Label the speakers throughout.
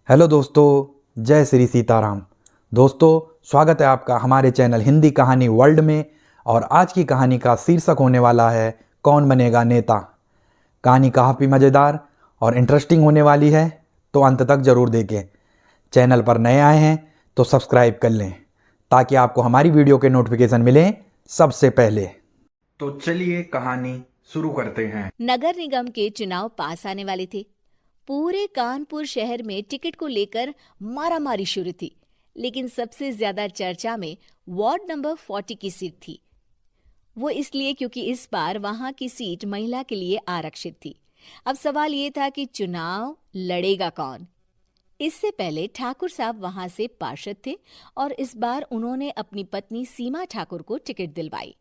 Speaker 1: Hello दोस्तों, जय श्री सीताराम। दोस्तों, स्वागत है आपका हमारे चैनल हिंदी कहानी वर्ल्ड में। और आज की कहानी का शीर्षक होने वाला है कौन बनेगा नेता। कहानी काफ़ी मज़ेदार और इंटरेस्टिंग होने वाली है, तो अंत तक ज़रूर देखें। चैनल पर नए आए हैं तो सब्सक्राइब कर लें ताकि आपको हमारी वीडियो के नोटिफिकेशन मिलें सबसे पहले। तो चलिए कहानी शुरू करते हैं।
Speaker 2: नगर निगम के चुनाव पास आने वाले थे। पूरे कानपुर शहर में टिकट को लेकर मारामारी शुरू थी, लेकिन सबसे ज्यादा चर्चा में वार्ड नंबर 40 की सीट थी। वो इसलिए क्योंकि इस बार वहां की सीट महिला के लिए आरक्षित थी। अब सवाल ये था कि चुनाव लड़ेगा कौन। इससे पहले ठाकुर साहब वहां से पार्षद थे और इस बार उन्होंने अपनी पत्नी सीमा ठाकुर को टिकट दिलवाई।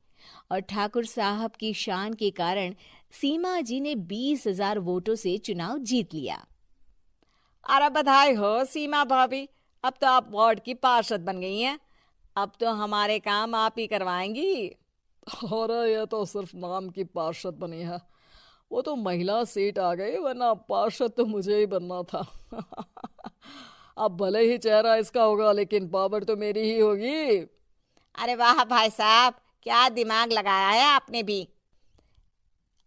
Speaker 2: और ठाकुर साहब की शान के कारण सीमा जी ने 20,000 वोटों से चुनाव जीत लिया।
Speaker 3: अरे बधाई हो सीमा भाभी, अब तो आप वार्ड की पार्षद बन गई हैं। अब तो हमारे काम आप ही करवाएंगी।
Speaker 4: अरे ये तो सिर्फ नाम की पार्षद बनी है, वो तो महिला सीट आ गई, वरना पार्षद तो मुझे ही बनना था। अब भले ही चेहरा इसका होगा लेकिन पावर तो मेरी ही होगी।
Speaker 3: अरे वाह भाई साहब, क्या दिमाग लगाया है आपने भी।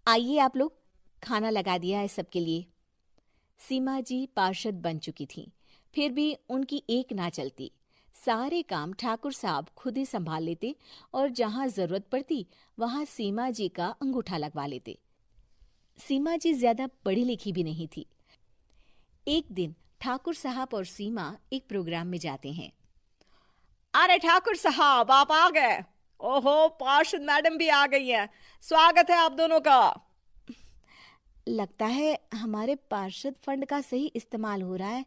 Speaker 2: आइए आप लोग, खाना लगा दिया है सबके लिए। सीमा जी पार्षद बन चुकी थीं, फिर भी उनकी एक ना चलती। सारे काम ठाकुर साहब खुद ही संभाल लेते और जहां जरूरत पड़ती वहां सीमा जी का अंगूठा लगवा लेते। सीमा जी ज्यादा पढ़ी लिखी भी नहीं थी। एक दिन ठाकुर साहब और सीमा एक प्रोग्राम में जाते हैं।
Speaker 3: अरे ठाकुर साहब, आप आ गए। ओहो, पार्षद मैडम भी आ गई हैं। स्वागत है आप दोनों का।
Speaker 2: लगता है हमारे पार्षद फंड का सही इस्तेमाल हो रहा है।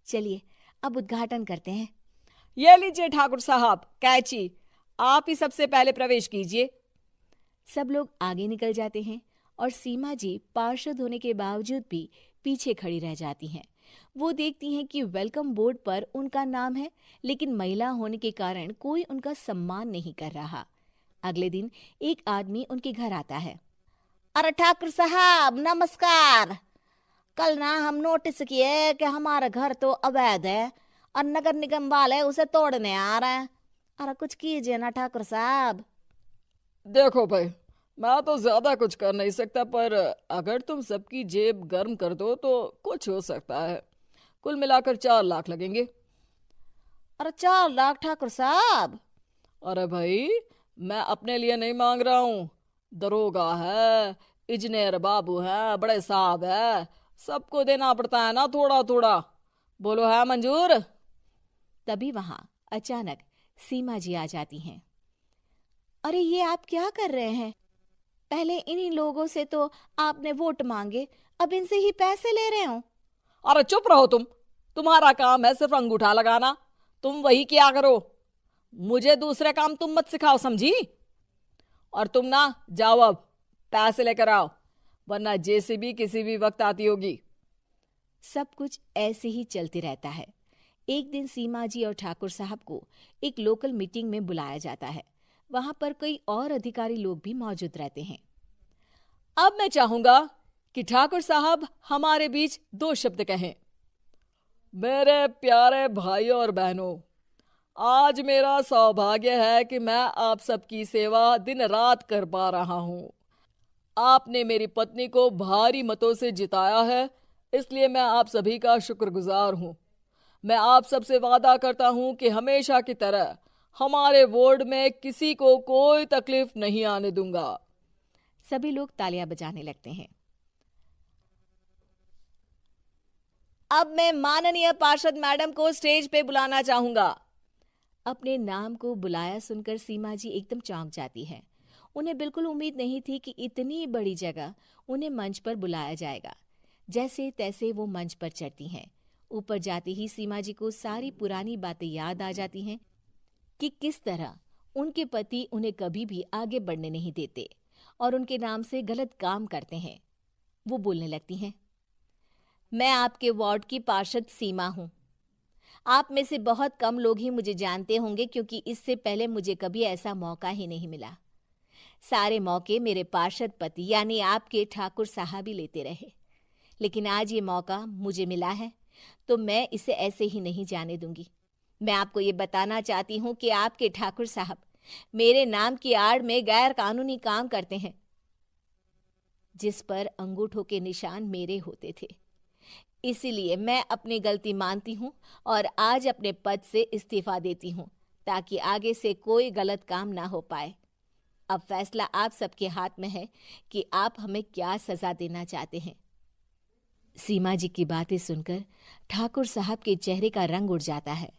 Speaker 2: चलिए अब उद्घाटन करते हैं।
Speaker 3: ये लीजिए ठाकुर साहब कैची, आप ही सबसे पहले प्रवेश कीजिए।
Speaker 2: सब लोग आगे निकल जाते हैं और सीमा जी पार्षद होने के बावजूद भी पीछे खड़ी रह जाती हैं। वो देखती हैं कि वेलकम बोर्ड पर उनका नाम है, लेकिन महिला होने के कारण कोई उनका सम्मान नहीं कर रहा। अगले दिन एक आदमी उनके घर आता है।
Speaker 3: अरे ठाकुर साहब नमस्कार। कल ना हम नोटिस किए कि हमारा घर तो अवैध है और नगर निगम वाले उसे तोड़ने आ रहे हैं। अरे कुछ कीजिए ना ठाकुर साहब।
Speaker 4: देखो भाई, मैं तो ज्यादा कुछ कर नहीं सकता, पर अगर तुम सबकी जेब गर्म कर दो तो कुछ हो सकता है। कुल मिलाकर 4 लाख लगेंगे।
Speaker 3: अरे 4 लाख ठाकुर साहब?
Speaker 4: अरे भाई, मैं अपने लिए नहीं मांग रहा हूँ। दरोगा है, इंजीनियर बाबू है, बड़े साहब है, सबको देना पड़ता है ना थोड़ा थोड़ा। बोलो है मंजूर?
Speaker 2: तभी वहां अचानक सीमा जी आ जाती हैं। अरे ये आप क्या कर रहे हैं? पहले इन्हीं लोगों से तो आपने वोट मांगे, अब इनसे ही पैसे ले रहे हो।
Speaker 4: अरे चुप रहो तुम। तुम्हारा काम है सिर्फ अंगूठा लगाना, तुम वही किया करो। मुझे दूसरे काम तुम मत सिखाओ, समझी? और तुम ना जाओ, अब पैसे लेकर आओ, वरना जेसीबी किसी भी वक्त आती होगी।
Speaker 2: सब कुछ ऐसे ही चलते रहता है। एक दिन सीमा जी और ठाकुर साहब को एक लोकल मीटिंग में बुलाया जाता है। वहां पर कई और अधिकारी लोग भी मौजूद रहते हैं।
Speaker 4: अब मैं चाहूंगा कि ठाकुर साहब हमारे बीच 2 शब्द कहें। मेरे प्यारे भाइयों और बहनों, आज मेरा सौभाग्य है कि मैं आप सबकी सेवा दिन रात कर पा रहा हूं। आपने मेरी पत्नी को भारी मतों से जिताया है, इसलिए मैं आप सभी का शुक्रगुजार हूं। मैं आप सबसे वादा करता हूं कि हमेशा की तरह हमारे वार्ड में किसी को कोई तकलीफ नहीं आने दूंगा।
Speaker 2: सभी लोग तालियां बजाने लगते हैं।
Speaker 3: अब मैं माननीय पार्षद मैडम को स्टेज पे बुलाना चाहूंगा।
Speaker 2: अपने नाम को बुलाया सुनकर सीमा जी एकदम चौंक जाती है। उन्हें बिल्कुल उम्मीद नहीं थी कि इतनी बड़ी जगह उन्हें मंच पर बुलाया जाएगा। जैसे तैसे वो मंच पर चढ़ती हैं। ऊपर जाते ही सीमा जी को सारी पुरानी बातें याद आ जाती हैं कि किस तरह उनके पति उन्हें कभी भी आगे बढ़ने नहीं देते और उनके नाम से गलत काम करते हैं। वो बोलने लगती हैं।
Speaker 3: मैं आपके वार्ड की पार्षद सीमा हूं। आप में से बहुत कम लोग ही मुझे जानते होंगे, क्योंकि इससे पहले मुझे कभी ऐसा मौका ही नहीं मिला। सारे मौके मेरे पार्षद पति यानी आपके ठाकुर साहब ही लेते रहे, लेकिन आज ये मौका मुझे मिला है
Speaker 2: तो मैं इसे ऐसे ही नहीं जाने दूंगी। मैं आपको ये बताना चाहती हूँ कि आपके ठाकुर साहब मेरे नाम की आड़ में गैर कानूनी काम करते हैं, जिस पर अंगूठों के निशान मेरे होते थे। इसीलिए मैं अपनी गलती मानती हूँ और आज अपने पद से इस्तीफा देती हूँ, ताकि आगे से कोई गलत काम ना हो पाए। अब फैसला आप सबके हाथ में है कि आप हमें क्या सजा देना चाहते हैं। सीमा जी की बातें सुनकर ठाकुर साहब के चेहरे का रंग उड़ जाता है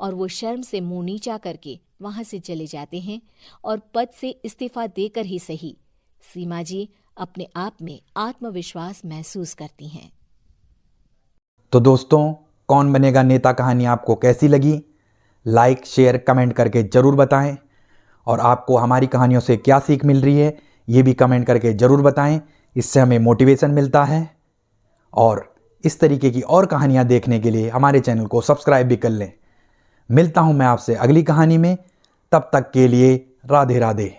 Speaker 2: और वो शर्म से मुंह नीचा करके वहां से चले जाते हैं और पद से इस्तीफा देकर ही सही सीमा जी अपने आप में आत्मविश्वास महसूस करती हैं।
Speaker 1: तो दोस्तों, कौन बनेगा नेता कहानी आपको कैसी लगी? लाइक, शेयर, कमेंट करके ज़रूर बताएं। और आपको हमारी कहानियों से क्या सीख मिल रही है ये भी कमेंट करके ज़रूर बताएं। इससे हमें मोटिवेशन मिलता है। और इस तरीके की और कहानियाँ देखने के लिए हमारे चैनल को सब्सक्राइब भी कर लें। मिलता हूँ मैं आपसे अगली कहानी में। तब तक के लिए राधे राधे।